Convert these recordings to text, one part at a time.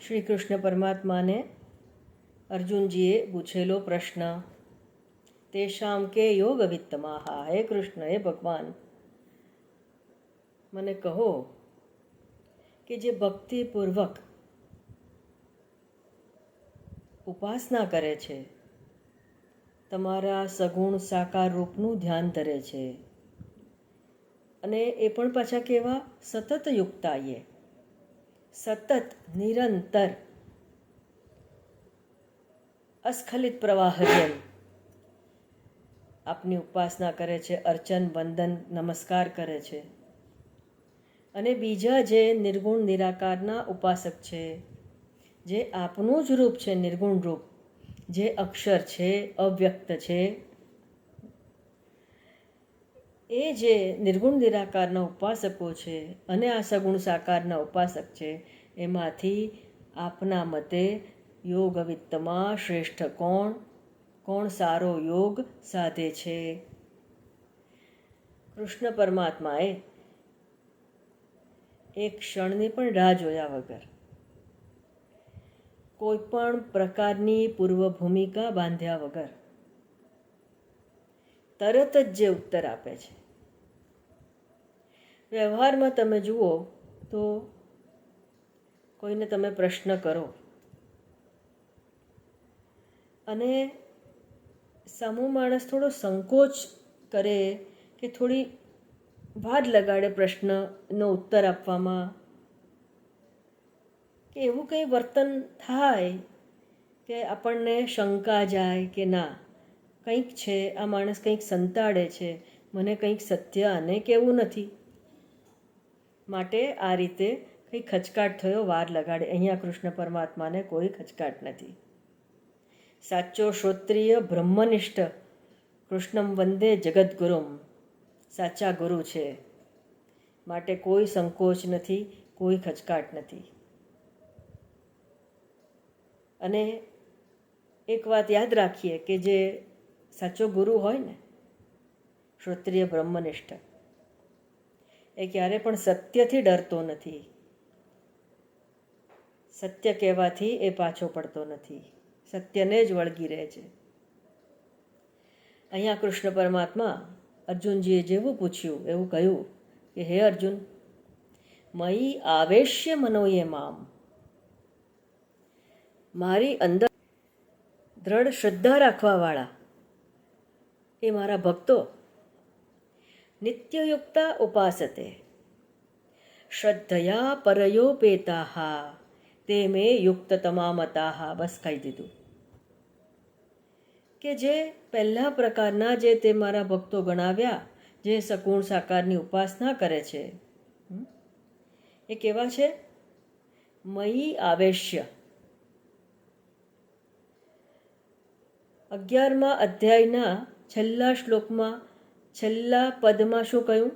શ્રી કૃષ્ણ પરમાત્માને અર્જુનજીએ પૂછેલો પ્રશ્ન, તેષામ કે યોગ વિત્તમાહ. હે કૃષ્ણ, હે ભગવાન, મને કહો કે જે ભક્તિપૂર્વક ઉપાસના કરે છે, તમારા સગુણ સાકાર રૂપનું ધ્યાન ધરે છે, અને એ પણ પાછા કેવા સતત યુક્તાએ, સતત નિરંતર અસ્ખલિત પ્રવાહ જેમ આપની ઉપાસના કરે છે, અર્ચન વંદન નમસ્કાર કરે છે, અને બીજા જે નિર્ગુણ નિરાકારના ઉપાસક છે, જે આપનું જ રૂપ છે, નિર્ગુણ રૂપ, જે અક્ષર છે, અવ્યક્ત છે, એ જે નિર્ગુણ નિરાકારના ઉપાસકો છે અને આ સગુણ સાકારના ઉપાસક છે, એમાંથી આપના મતે યોગ વિત્તમાં શ્રેષ્ઠ કોણ, કોણ સારો યોગ સાધે છે? કૃષ્ણ પરમાત્માએ એક ક્ષણની પણ રાહ જોયા વગર, કોઈ પણ પ્રકારની પૂર્વ ભૂમિકા બાંધ્યા વગર તરત જ જે ઉત્તર આપે છે. વ્યવહારમાં તમે જુઓ તો કોઈને તમે પ્રશ્ન કરો અને સામો માણસ થોડો સંકોચ કરે કે થોડી વાર લગાડે પ્રશ્નનો ઉત્તર આપવામાં, કે એવું કંઈ વર્તન થાય કે આપણને શંકા જાય કે ના, કંઈક છે, આ માણસ કંઈક સંતાડે છે, મને કંઈક સત્ય આને કહેવું નથી, માટે આ રીતે કંઈ ખચકાટ થયો, વાર લગાડે. અહીંયા કૃષ્ણ પરમાત્માને કોઈ ખચકાટ નથી. સાચો શ્રોત્રિય બ્રહ્મનિષ્ઠ કૃષ્ણમ વંદે જગદગુરુમ, સાચા ગુરુ છે, માટે કોઈ સંકોચ નથી, કોઈ ખચકાટ નથી. અને એક વાત યાદ રાખીએ કે જે સાચો ગુરુ હોય ને, શ્રોત્રિય બ્રહ્મનિષ્ઠ, એ ક્યારે પણ સત્યથી ડરતો નથી, સત્ય કહેવાથી એ પાછો પડતો નથી, સત્યને જ વળગી રહે છે. અહીંયા કૃષ્ણ પરમાત્મા અર્જુનજીએ જેવું પૂછ્યું એવું કહ્યું કે હે અર્જુન, મયી આવેશ્ય મનોયે મામ, મારી અંદર દ્રઢ શ્રદ્ધા રાખવાવાળા એ મારા ભક્તો નિત્યયુક્તા ઉપાસતે શ્રદ્ધયા પરયોપેતાહ તે મે યુક્ત તમામતાહ. બસ કહી દીધું કે જે પહેલા પ્રકારના જે તે મારા ભક્તો ગણાવ્યા, જે સગુણ સાકારની ઉપાસના કરે છે, એ કેવા છે? મયી આવેશ્ય. 11મા અધ્યાયના છેલ્લા શ્લોકમાં છેલ્લા પદમાં શું કહ્યું?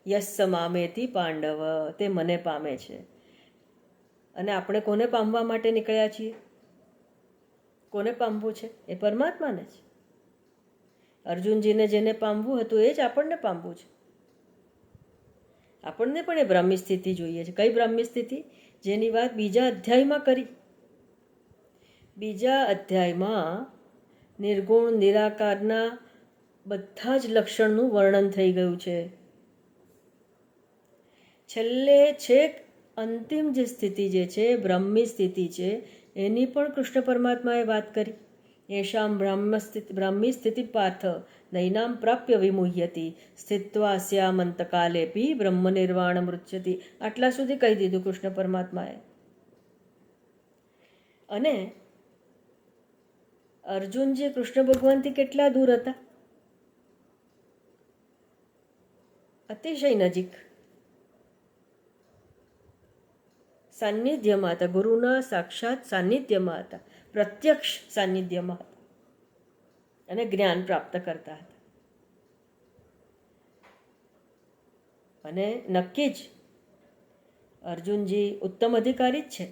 યસ્સ મામેતિ પાંડવ, તે મને પામે છે. અને આપણે કોને પામવા માટે નીકળ્યા છીએ? કોને પામવું છે? એ પરમાત્માને જ. અર્જુનજીને જેને પામવું હતું એ જ આપણને પામવું છે. આપણને પણ એ બ્રાહ્મી સ્થિતિ જોઈએ છે. કઈ બ્રાહ્મી સ્થિતિ? જેની વાત બીજા અધ્યાયમાં કરી. બીજા અધ્યાયમાં નિર્ગુણ નિરાકારના બધા જ લક્ષણનું વર્ણન થઈ ગયું છે. છેલ્લે છેક અંતિમ જે સ્થિતિ જે છે, બ્રાહ્મી સ્થિતિ છે, એની પણ કૃષ્ણ પરમાત્માએ વાત કરી. એશામ બ્રાહ્મી સ્થિતિ પાર્થ નૈનામ પ્રાપ્ય વિમુહ્યતિ સ્થિત્વા સ્યામંતકાલેપી બ્રહ્મ નિર્વાણ મૃચ્યતિ. આટલા સુધી કહી દીધું કૃષ્ણ પરમાત્માએ. અને અર્જુનજી કૃષ્ણ ભગવાનથી કેટલા દૂર હતા? અતિશય નજીક, સાનિધ્યમાં હતા, ગુરુના સાક્ષાત સાનિધ્યમાં હતા, પ્રત્યક્ષ સાનિધ્યમાં હતા, અને જ્ઞાન પ્રાપ્ત કરતા હતા. અને નક્કી જ અર્જુનજી ઉત્તમ અધિકારી જ છે.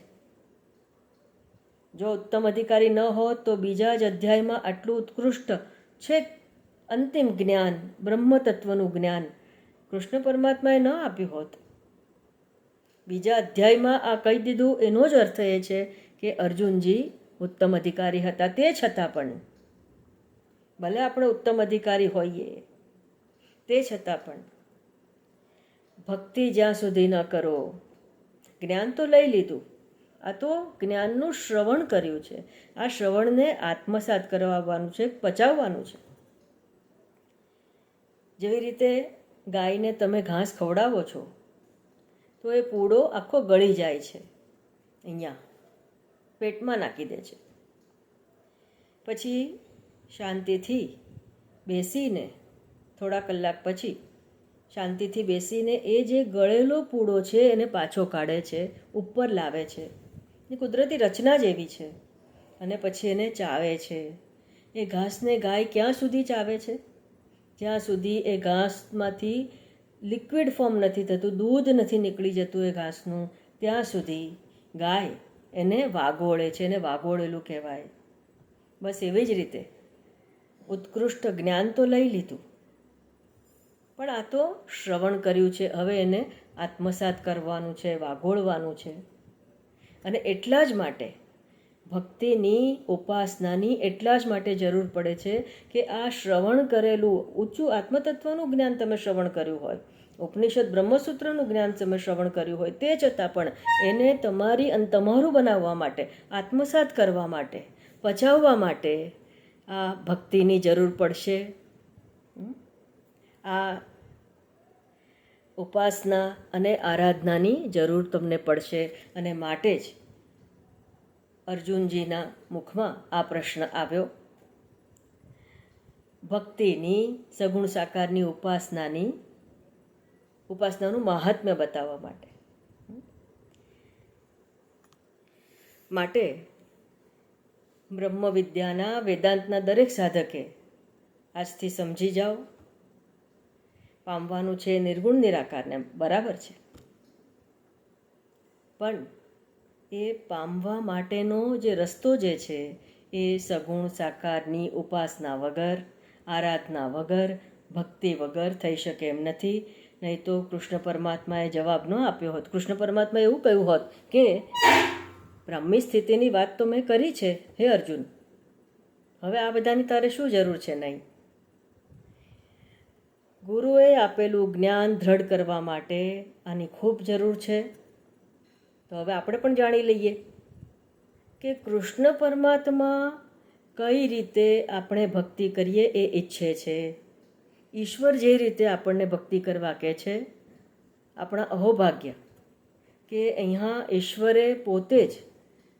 જો ઉત્તમ અધિકારી ન હોત તો બીજા જ અધ્યાયમાં આટલું ઉત્કૃષ્ટ છે અંતિમ જ્ઞાન, બ્રહ્મ તત્વનું જ્ઞાન કૃષ્ણ પરમાત્માએ ન આપ્યું હોત. બીજા અધ્યાયમાં આ કહી દીધું, એનો જ અર્થ એ છે કે અર્જુનજી ઉત્તમ અધિકારી હતા. તે છતાં પણ, ભલે આપણે ઉત્તમ અધિકારી હોઈએ, તે છતાં પણ ભક્તિ જ્યાં સુધી ન કરો, જ્ઞાન તો લઈ લીધું, આ તો જ્ઞાનનું શ્રવણ કર્યું છે, આ શ્રવણને આત્મસાત કરવાનું છે, પચાવવાનું છે. જેવી રીતે ગાયને તમે ઘાસ ખવડાવો છો તો એ પૂડો આખો ગળી જાય છે, અહીંયા પેટમાં નાખી દે છે. પછી શાંતિથી બેસીને થોડા કલાક પછી શાંતિથી બેસીને એ જે ગળેલો પૂડો છે એને પાછો કાઢે છે, ઉપર લાવે છે. એ કુદરતી રચના જ એવી છે. અને પછી એને ચાવે છે. એ ઘાસને ગાય ક્યાં સુધી ચાવે છે? જ્યાં સુધી એ ઘાસમાંથી લિક્વિડ ફોર્મ નથી થતું, દૂધ નથી નીકળી જતું એ ઘાસનું, ત્યાં સુધી ગાય એને વાગોળે છે, એને વાગોળેલું કહેવાય. બસ એવી જ રીતે ઉત્કૃષ્ટ જ્ઞાન તો લઈ લીધું, પણ આ તો શ્રવણ કર્યું છે, હવે એને આત્મસાત કરવાનું છે, વાગોળવાનું છે. અને એટલા જ માટે ભક્તિની, ઉપાસનાની એટલા જ માટે જરૂર પડે છે કે આ શ્રવણ કરેલું ઊંચું આત્મતત્વનું જ્ઞાન તમે શ્રવણ કર્યું હોય, ઉપનિષદ બ્રહ્મસૂત્રનું જ્ઞાન તમે શ્રવણ કર્યું હોય, તે છતાં પણ એને તમારી અને તમારું બનાવવા માટે, આત્મસાત કરવા માટે, પચાવવા માટે આ ભક્તિની જરૂર પડશે. આ ઉપાસના અને આરાધનાની જરૂર તમને પડશે. અને માટે જ અર્જુનજીના મુખમાં આ પ્રશ્ન આવ્યો. ભક્તિની, સગુણ સાકારની ઉપાસનાનું મહાત્મ્ય બતાવવા માટે બ્રહ્મવિદ્યાના, વેદાંતના દરેક સાધકે આજથી સમજી જાઓ, પામવાનું છે નિર્ગુણ નિરાકારને, બરાબર છે, પણ એ પામવા માટેનો જે રસ્તો જે છે એ સગુણ સાકારની ઉપાસના વગર, આરાધના વગર, ભક્તિ વગર થઈ શકે એમ નથી. નહીં તો કૃષ્ણ પરમાત્માએ જવાબ ન આપ્યો હોત. કૃષ્ણ પરમાત્માએ એવું કહ્યું હોત કે બ્રાહ્મી સ્થિતિની વાત તો મેં કરી છે હે અર્જુન, હવે આ બધાની તારે શું જરૂર છે? નહીં. ગુરુએ આપેલું જ્ઞાન દ્રઢ કરવા માટે આની ખૂબ જરૂર છે. તો હવે આપણે પણ જાણી લઈએ કે કૃષ્ણ પરમાત્મા કઈ રીતે આપણે ભક્તિ કરીએ એ ઈચ્છે છે. ઈશ્વર જે રીતે આપણને ભક્તિ કરવા કહે છે, આપણા અહોભાગ્ય કે અહીંયા ઈશ્વરે પોતે જ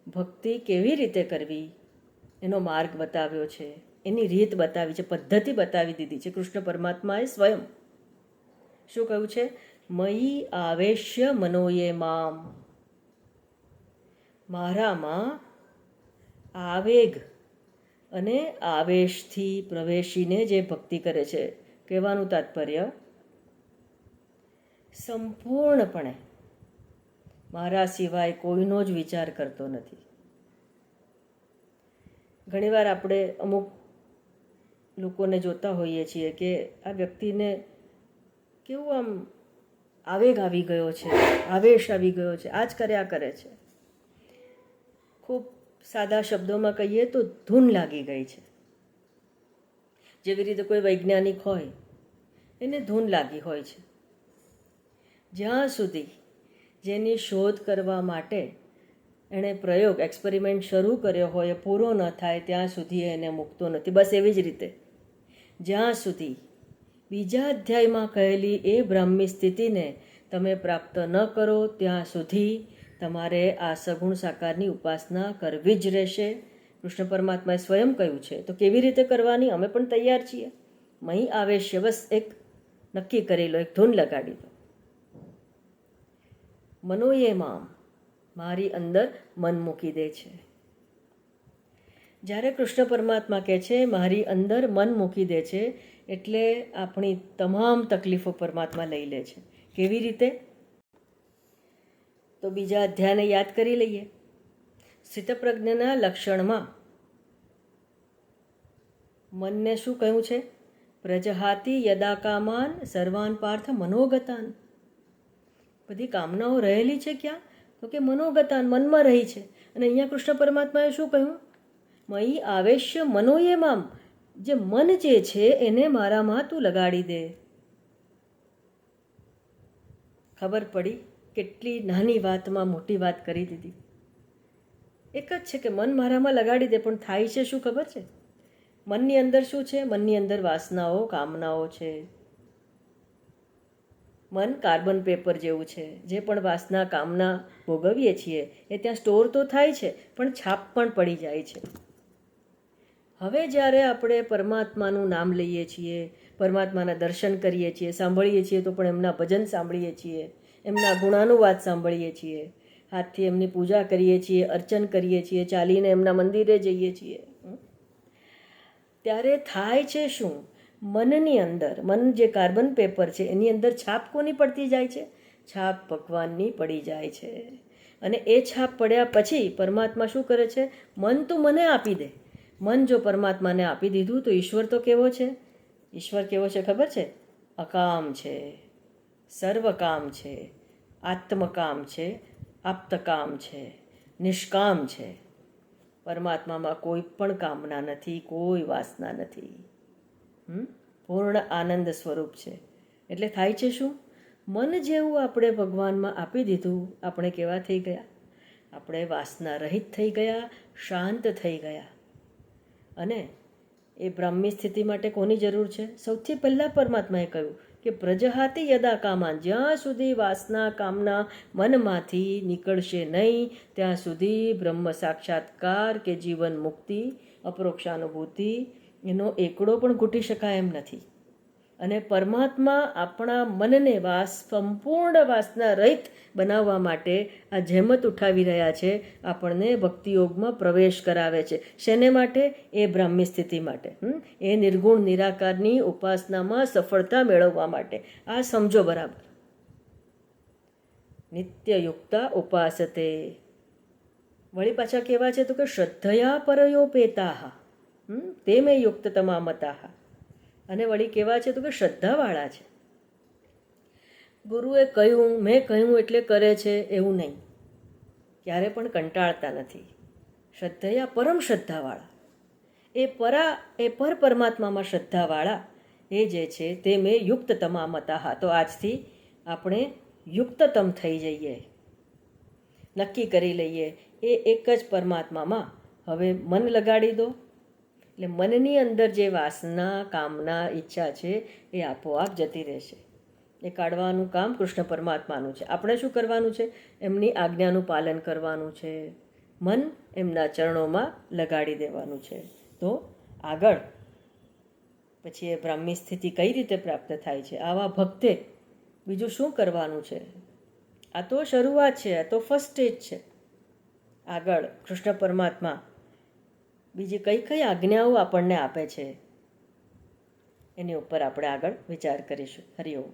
ભક્તિ કેવી રીતે કરવી એનો માર્ગ બતાવ્યો છે, એની રીત બતાવી છે, પદ્ધતિ બતાવી દીધી છે. કૃષ્ણ પરમાત્માએ સ્વયં શું કહ્યું છે? મયી આવેશ્ય મનોયે મામ, મારામાં આવેગ અને આવેશથી પ્રવેશીને જે ભક્તિ કરે છે, કહેવાનું તાત્પર્ય સંપૂર્ણપણે મારા સિવાય કોઈનો જ વિચાર કરતો નથી. ઘણીવાર આપણે અમુક લોકોને જોતા હોઈએ છીએ કે આ વ્યક્તિને કેવું આમ આવેગ આવી ગયો છે, આવેશ આવી ગયો છે, આ જ કર્યા કરે છે. ખૂબ સાદા શબ્દોમાં કહીએ તો ધૂન લાગી ગઈ છે. જેવી રીતે કોઈ વૈજ્ઞાનિક હોય, એને ધૂન લાગી હોય છે. જ્યાં સુધી જેની શોધ કરવા માટે એણે પ્રયોગ, એક્સપેરિમેન્ટ શરૂ કર્યો હોય, એ પૂરો ન થાય ત્યાં સુધી એને મૂકતો નથી. બસ એવી જ રીતે જ્યાં સુધી બીજા અધ્યાયમાં કહેલી એ બ્રાહ્મી સ્થિતિને તમે પ્રાપ્ત ન કરો ત્યાં સુધી તમારે આ સગુણ સાકારની ઉપાસના કરવી જ રહેશે. કૃષ્ણ પરમાત્માએ સ્વયં કહ્યું છે. તો કેવી રીતે કરવાની? અમે પણ તૈયાર છીએ. મહી આવેશ્ય, બસ એક નક્કી કરી લો, એક ધૂન લગાડી દો. મનોયે મામ, મારી અંદર મન મૂકી દે છે. જ્યારે કૃષ્ણ પરમાત્મા કહે છે મારી અંદર મન મૂકી દે છે, એટલે આપણી તમામ તકલીફો પરમાત્મા લઈ લે છે. કેવી રીતે? તો બીજા અધ્યાયને યાદ કરી લઈએ. સ્થિતપ્રજ્ઞના લક્ષણમાં મનને શું કહ્યું છે? પ્રજહાતિ યદા કામાન સર્વાન પાર્થ મનોગતાન. બધી કામનાઓ રહેલી છે ક્યાં? તો કે મનોગતાન, મનમાં રહી છે. અને અહીંયા કૃષ્ણ પરમાત્માએ શું કહ્યું? મયી આવેશ્ય મનોયે મામ, જે મન જે છે એને મારામાં તું લગાડી દે. ખબર પડી કેટલી નાની વાતમાં મોટી વાત કરી દીધી. એક જ છે કે મન મારામાં લગાડી દે, પણ થાય છે શું ખબર છે? મનની અંદર શું છે? મનની અંદર વાસનાઓ, કામનાઓ છે. મન કાર્બન પેપર જેવું છે. જે પણ વાસના, કામના ભોગવીએ છીએ એ ત્યાં સ્ટોર તો થાય છે, પણ છાપ પણ પડી જાય છે. હવે જ્યારે આપણે પરમાત્માનું નામ લઈએ છીએ, પરમાત્માના દર્શન કરીએ છીએ, સાંભળીએ છીએ તો પણ એમના ભજન સાંભળીએ છીએ, એમના ગુણાનુવાદ સાંભળીએ છીએ, હાથથી એમની પૂજા કરીએ છીએ, અર્ચન કરીએ છીએ, ચાલીને એમના મંદિરે જઈએ છીએ, ત્યારે થાય છે શું? મનની અંદર, મન જે કાર્બન પેપર છે એની અંદર છાપ કોની પડતી જાય છે? છાપ ભગવાનની પડી જાય છે. અને એ છાપ પડ્યા પછી પરમાત્મા શું કરે છે? મન તું મને આપી દે. મન જો પરમાત્માને આપી દીધું તો ઈશ્વર તો કેવો છે? ઈશ્વર કેવો છે ખબર છે? અકામ છે, સર્વકામ છે, આત્મકામ છે, આપ્તકામ છે, નિષ્કામ છે. પરમાત્મામાં કોઈ પણ કામના નથી, કોઈ વાસના નથી. પૂર્ણ આનંદ સ્વરૂપ છે. એટલે થાય છે શું? મન જેવું આપણે ભગવાનમાં આપી દીધું, આપણે કેવા થઈ ગયા? આપણે વાસના રહિત થઈ ગયા, શાંત થઈ ગયા. અને એ બ્રાહ્મી સ્થિતિ માટે કોની જરૂર છે? સૌથી પહેલાં પરમાત્માએ કહ્યું કે પ્રજહાતિ યદા કામાન, જ્યાં સુધી વાસના, કામના મનમાંથી નીકળશે નહીં ત્યાં સુધી બ્રહ્મ સાક્ષાત્કાર કે જીવન મુક્તિ, અપરોક્ષાનુભૂતિ એનો એકડો પણ ઘૂંટી શકાય એમ નથી. અને પરમાત્મા આપણા મનને સંપૂર્ણ વાસના રહિત બનાવવા માટે આ જહેમત ઉઠાવી રહ્યા છે, આપણને ભક્તિયોગમાં પ્રવેશ કરાવે છે. શેને માટે? એ બ્રાહ્મી સ્થિતિ માટે, એ નિર્ગુણ નિરાકારની ઉપાસનામાં સફળતા મેળવવા માટે. આ સમજો બરાબર. નિત્યયુક્તા ઉપાસતે. વળી પાછા કેવા છે? તો કે શ્રદ્ધયા પરયોપેતાહ તે મેં યુક્ત તમામતાહ. અને વળી કેવા છે? તો કે શ્રદ્ધાવાળા છે. ગુરુએ કહ્યું, મેં કહ્યું એટલે કરે છે એવું નહીં. ક્યારે પણ કંટાળતા નથી. શ્રદ્ધયા પરમ શ્રદ્ધાવાળા, એ પર પરમાત્મામાં શ્રદ્ધાવાળા એ જે છે તે મેં યુક્ત તમામતાહ. તો આજથી આપણે યુક્તતમ થઈ જઈએ, નક્કી કરી લઈએ એ એક જ પરમાત્મામાં હવે મન લગાડી દો. એટલે મનની અંદર જે વાસના, કામના, ઈચ્છા છે એ આપોઆપ જતી રહેશે. એ કાઢવાનું કામ કૃષ્ણ પરમાત્માનું છે. આપણે શું કરવાનું છે? એમની આજ્ઞાનું પાલન કરવાનું છે. મન એમના ચરણોમાં લગાડી દેવાનું છે. તો આગળ પછી એ બ્રાહ્મી સ્થિતિ કઈ રીતે પ્રાપ્ત થાય છે? આવા ભક્તે બીજું શું કરવાનું છે? આ તો શરૂઆત છે, આ તો ફર્સ્ટ સ્ટેજ છે. આગળ કૃષ્ણ પરમાત્મા બીજી કઈ કઈ આજ્ઞાઓ આપણને આપે છે એની ઉપર આપણે આગળ વિચાર કરીશું. હરિઓમ.